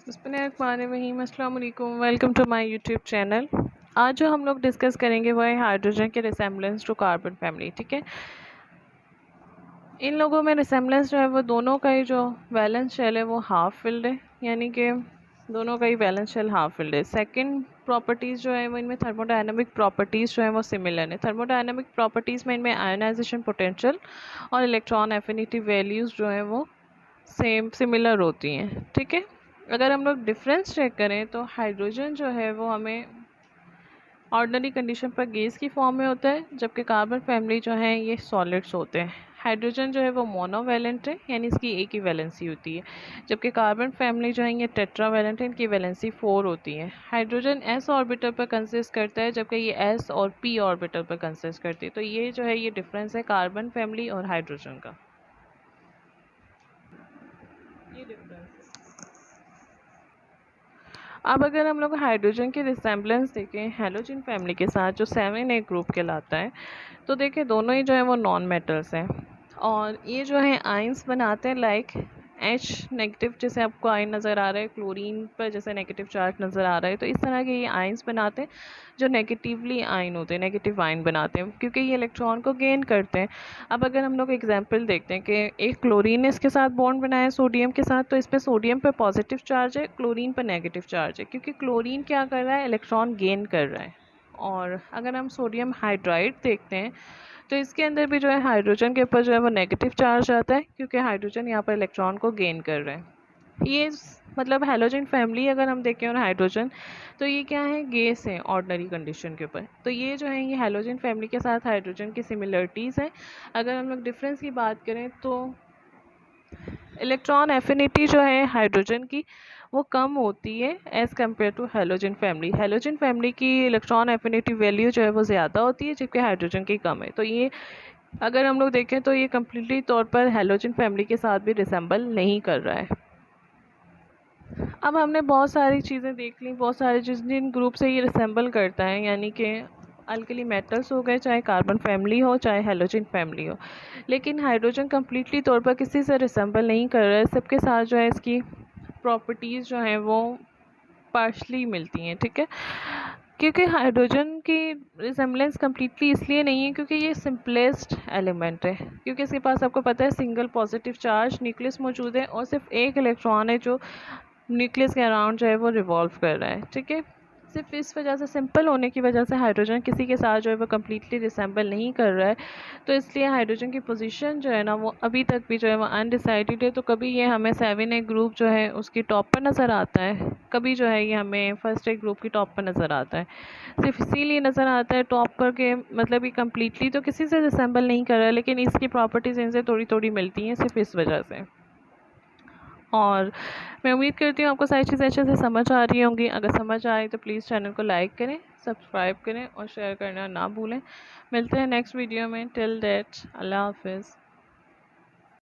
बिस्मिल्लाहिर्रहमानिर्रहीम। अस्सलाम वालेकुम, welcome to my YouTube channel. आज जो हम लोग डिस्कस करेंगे वो है हाइड्रोजन के रिसेम्बलेंस टू कार्बन फैमिली। ठीक है, इन लोगों में रिसेम्बलेंस जो है वो दोनों का ही जो वैलेंस शेल है वो हाफ फिल्ड है, यानी कि दोनों का ही वैलेंस शेल हाफ फिल्ड है। सेकंड प्रॉपर्टीज़ जो है वो इनमें थर्मोडायनामिक प्रॉपर्टीज़ जो है वो सिमिलर है। थर्मोडायनामिक प्रॉपर्टीज़ में इनमें आयोनाइजेशन पोटेंशियल और इलेक्ट्रॉन एफिनिटी वैल्यूज़ जो है वो सेम सिमिलर होती हैं। ठीक है, अगर हम लोग डिफरेंस चेक करें तो हाइड्रोजन जो है वो हमें ऑर्डिनरी कंडीशन पर गैस की फॉर्म में होता है, जबकि कार्बन फैमिली जो है ये सॉलिड्स होते हैं। हाइड्रोजन जो है वो मोनोवैलेंट है, यानी इसकी एक ही वैलेंसी होती है, जबकि कार्बन फैमिली जो है ये टेट्रावैलेंट है, इनकी वैलेंसी 4 होती है। हाइड्रोजन एस ऑर्बिटल पर कंसिस्ट करता है, जबकि ये एस और पी ऑर्बिटल पर कंसिस्ट करती है। तो ये जो है ये डिफरेंस है कार्बन फैमिली और हाइड्रोजन का, ये डिफरेंस है। अब अगर हम लोग हाइड्रोजन की रिसेम्बलेंस देखें हैलोजन फैमिली के साथ, जो 7A ग्रुप कहलाता है, तो देखें दोनों ही जो है वो नॉन मेटल्स हैं और ये जो है आयंस बनाते हैं लाइक H नेगेटिव, जैसे आपको आयन नज़र आ रहा है क्लोरीन पर, जैसे नेगेटिव चार्ज नज़र आ रहा है, तो इस तरह के ये आयंस बनाते हैं जो नेगेटिवली आयन होते हैं, नेगेटिव आयन बनाते हैं, क्योंकि ये इलेक्ट्रॉन को गेन करते हैं। अब अगर हम लोग एग्जांपल देखते हैं कि एक क्लोरीन ने इसके साथ बॉन्ड बनाया है सोडियम के साथ, तो इस पर सोडियम पर पॉजिटिव चार्ज है, क्लोरीन पर नेगेटिव चार्ज है, क्योंकि क्लोरीन क्या कर रहा है, इलेक्ट्रॉन गेन कर रहा है। और अगर हम सोडियम हाइड्राइड देखते हैं तो इसके अंदर भी जो है हाइड्रोजन के ऊपर जो है वो नेगेटिव चार्ज आता है, क्योंकि हाइड्रोजन यहाँ पर इलेक्ट्रॉन को गेन कर रहे हैं। ये मतलब हैलोजन फैमिली अगर हम देखें और हाइड्रोजन, तो ये क्या है, गैस है ऑर्डिनरी कंडीशन के ऊपर। तो ये जो है ये हैलोजन फैमिली के साथ हाइड्रोजन की सिमिलरिटीज़ हैं। अगर हम लोग डिफरेंस की बात करें तो इलेक्ट्रॉन एफिनिटी जो है हाइड्रोजन की वो कम होती है as compare to halogen family. Halogen family की इलेक्ट्रॉन एफिनिटी वैल्यू जो है वो ज़्यादा होती है, जबकि हाइड्रोजन की कम है। तो ये अगर हम लोग देखें तो ये कम्प्लीटली तौर पर हैलोजन फैमिली के साथ भी रिसेंबल नहीं कर रहा है। अब हमने बहुत सारी चीज़ें देख ली, बहुत सारे जिस जिन ग्रुप से ये रिसेंबल करता है, यानी कि अल्कली मेटल्स हो गए, चाहे कार्बन फैमिली हो चाहे हैलोजन फैमिली हो, लेकिन हाइड्रोजन कम्प्लीटली तौर पर किसी से रिसेंबल नहीं कर रहा है। सबके साथ जो है इसकी प्रॉपर्टीज़ जो हैं वो पार्शली मिलती हैं। ठीक है, क्योंकि हाइड्रोजन की रिसेम्बलेंस कम्प्लीटली इसलिए नहीं है क्योंकि ये सिंपलेस्ट एलिमेंट है, क्योंकि इसके पास आपको पता है सिंगल पॉजिटिव चार्ज न्यूक्लियस मौजूद है और सिर्फ एक इलेक्ट्रॉन है जो न्यूक्लियस के अराउंड जो है वो रिवॉल्व कर रहा है। ठीक है, सिर्फ इस वजह से, सिंपल होने की वजह से हाइड्रोजन किसी के साथ जो है वो कम्प्लीटली रिसेंबल नहीं कर रहा है। तो इसलिए हाइड्रोजन की पोजीशन जो है ना वो अभी तक भी जो है वो अनडिसाइडेड है। तो कभी ये हमें 7A ग्रुप जो है उसकी टॉप पर नज़र आता है, कभी जो है ये हमें फर्स्ट ए ग्रुप की टॉप पर नज़र आता है। सिर्फ इसीलिए नज़र आता है टॉप पर के मतलब ये कम्प्लीटली तो किसी से रिसेंबल नहीं कर रहा है, लेकिन इसकी प्रॉपर्टीज़ इनसे थोड़ी थोड़ी मिलती हैं सिर्फ इस वजह से। और मैं उम्मीद करती हूँ आपको सारी चीज़ें अच्छे से समझ आ रही होंगी। अगर समझ आए तो प्लीज़ चैनल को लाइक करें, सब्सक्राइब करें और शेयर करना ना भूलें। मिलते हैं नेक्स्ट वीडियो में। टिल दैट, अल्लाह हाफिज़।